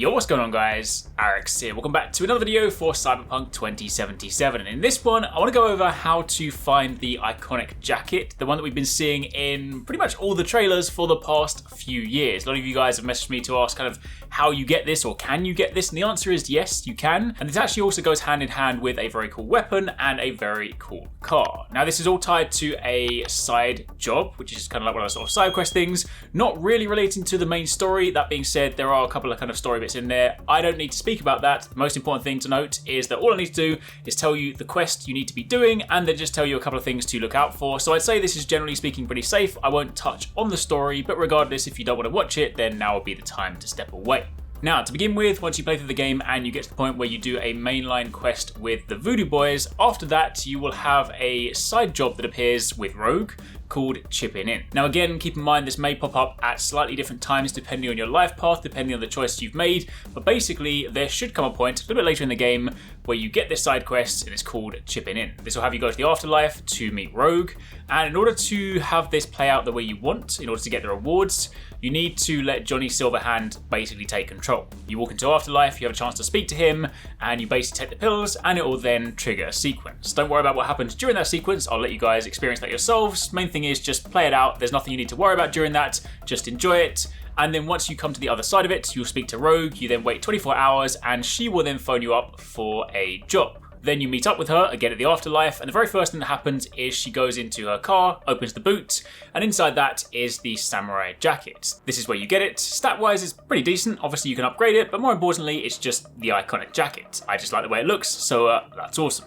Yo, what's going on guys? HyperX here. Welcome back to another video for Cyberpunk 2077. And in this one, I want to go over how to find the iconic jacket, the one that we've been seeing in pretty much all the trailers for the past few years. A lot of you guys have messaged me to ask kind of how you get this or can you get this, and the answer is yes, you can. And it actually also goes hand in hand with a very cool weapon and a very cool car. Now this is all tied to a side job, which is kind of like one of those sort of side quest things, not really relating to the main story. That being said, there are a couple of kind of story bits in there. I don't need to speak about that. The most important thing to note is that all I need to do is tell you the quest you need to be doing and then just tell you a couple of things to look out for. So I'd say this is generally speaking pretty safe. I won't touch on the story, but regardless, if you don't want to watch it, then now would be the time to step away. Now, to begin with, once you play through the game and you get to the point where you do a mainline quest with the Voodoo Boys, after that you will have a side job that appears with Rogue called Chipping In. Now again, keep in mind this may pop up at slightly different times depending on your life path, depending on the choice you've made, but basically there should come a point a little bit later in the game where you get this side quest and it's called Chipping In. This will have you go to the afterlife to meet Rogue, and in order to have this play out the way you want, in order to get the rewards, you need to let Johnny Silverhand basically take control. You walk into Afterlife, you have a chance to speak to him, and you basically take the pills, and it will then trigger a sequence. Don't worry about what happens during that sequence, I'll let you guys experience that yourselves. Main thing is just play it out, there's nothing you need to worry about during that, just enjoy it. And then once you come to the other side of it, you'll speak to Rogue, you then wait 24 hours, and she will then phone you up for a job. Then you meet up with her again at the afterlife, and the very first thing that happens is she goes into her car, opens the boot, and inside that is the samurai jacket. This is where you get it. Stat-wise, it's pretty decent. Obviously, you can upgrade it, but more importantly, it's just the iconic jacket. I just like the way it looks, so that's awesome.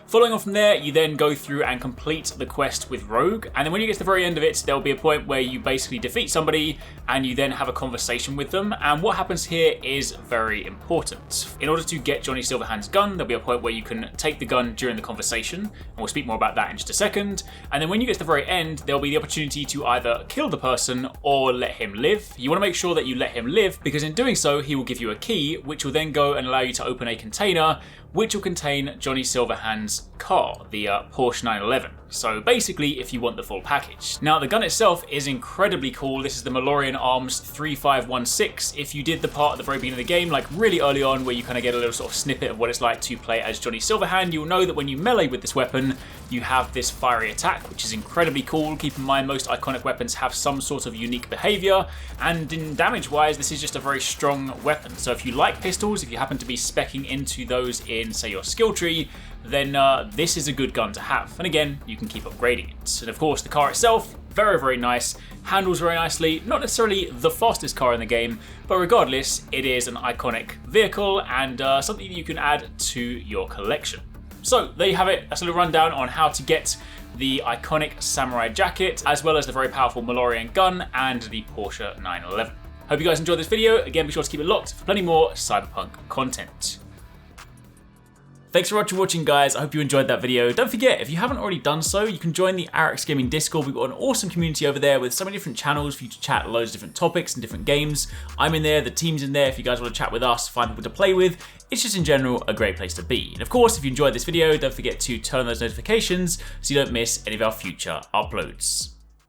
Following on from there, you then go through and complete the quest with Rogue, and then when you get to the very end of it, there'll be a point where you basically defeat somebody and you then have a conversation with them, and what happens here is very important. In order to get Johnny Silverhand's gun, there'll be a point where you can take the gun during the conversation, and we'll speak more about that in just a second, and then when you get to the very end, there'll be the opportunity to either kill the person or let him live. You want to make sure that you let him live, because in doing so, he will give you a key, which will then go and allow you to open a container, which will contain Johnny Silverhand's car, the Porsche 911. So basically, if you want the full package. Now, the gun itself is incredibly cool. This is the Malorian Arms 3516. If you did the part at the very beginning of the game, like really early on, where you kind of get a little sort of snippet of what it's like to play as Johnny Silverhand, you'll know that when you melee with this weapon, you have this fiery attack, which is incredibly cool. Keep in mind, most iconic weapons have some sort of unique behavior, and in damage-wise, this is just a very strong weapon. So if you like pistols, if you happen to be speccing into those in, say, your skill tree, then this is a good gun to have. And again, you can keep upgrading it. And of course, the car itself, very, very nice, handles very nicely, not necessarily the fastest car in the game, but regardless, it is an iconic vehicle and something that you can add to your collection. So there you have it. That's a little rundown on how to get the iconic samurai jacket, as well as the very powerful Malorian gun and the Porsche 911. Hope you guys enjoyed this video. Again, be sure to keep it locked for plenty more Cyberpunk content. Thanks for watching guys, I hope you enjoyed that video. Don't forget, if you haven't already done so, you can join the HyperX Gaming Discord. We've got an awesome community over there with so many different channels for you to chat loads of different topics and different games. I'm in there, the team's in there if you guys want to chat with us, find people to play with. It's just in general a great place to be. And of course, if you enjoyed this video, don't forget to turn on those notifications so you don't miss any of our future uploads.